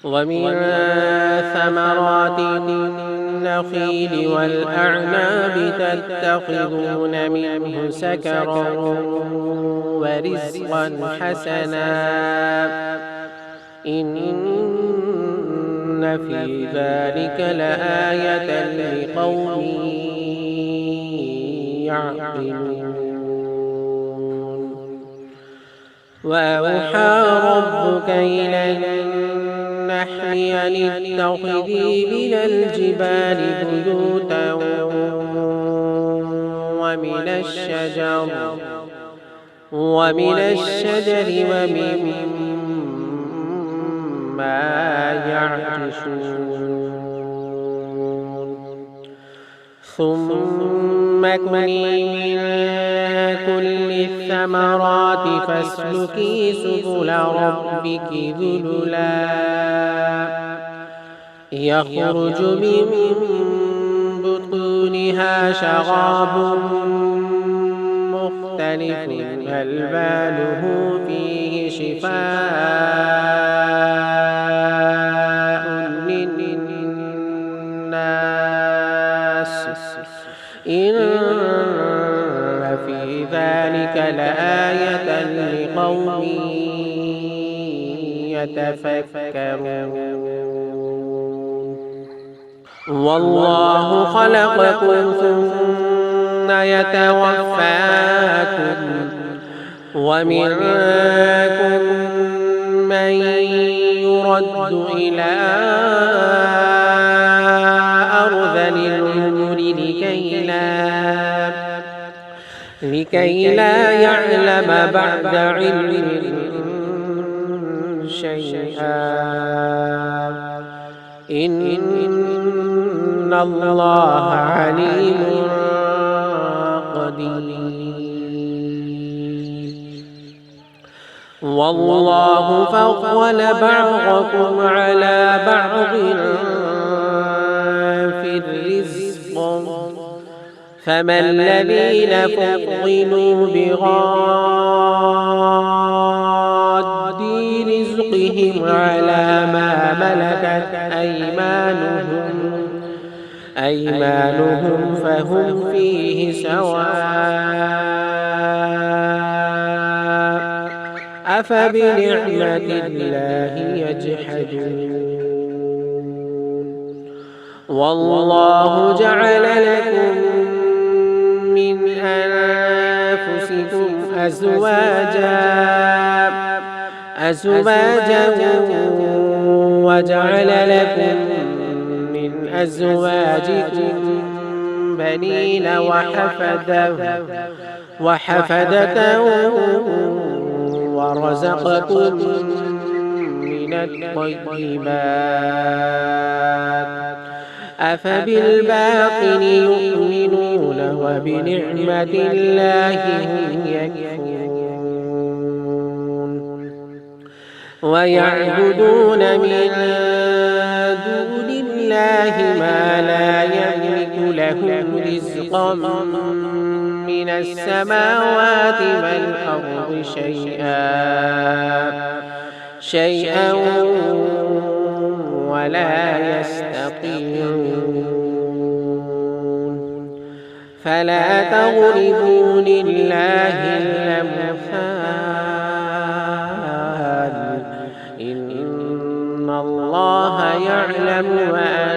ومن ثمرات النخيل والأعناب تتخذون منه سكرا ورزقا حسنا إن في ذلك لآية لقوم يعقلون وأوحى ربك إلى النحل أن اتخذي من الجبال بيوتا ومن الشجر ومما يعرشون ثم كلي من كل الثمرات فاسلكي سبل ربك ذللا يخرج من بطونها شراب مختلف ألوانه فيه شفاء للناس إن في ذلك لآية لقوم يتفكرون والله خلقكم ثم يتوفاكم ومنكم من يرد إلى أرذل العمر لكي لا يعلم بعد علم شيئا إن الله عليم قدير والله فضل بعضكم على بعض في الرزق فما الذين فضلوا بغاد رزقهم على ما ملكت أيمانهم فهم فيه سواء أفبنعمة الله يجحدون والله جعل لكم من أنفسكم أزواجا وجعل لكم من أزواجكم بنين وحفدة ورزقكم من الطيبات أفبالباطل يؤمنون وبنعمة الله هم يكفرون ويعبدون من دون الله ما لا يملك لهم رزقا من السماوات والأرض شيئا ولا يستطيعون فلا تضربوا لله الأمثال إن الله يعلم وأنتم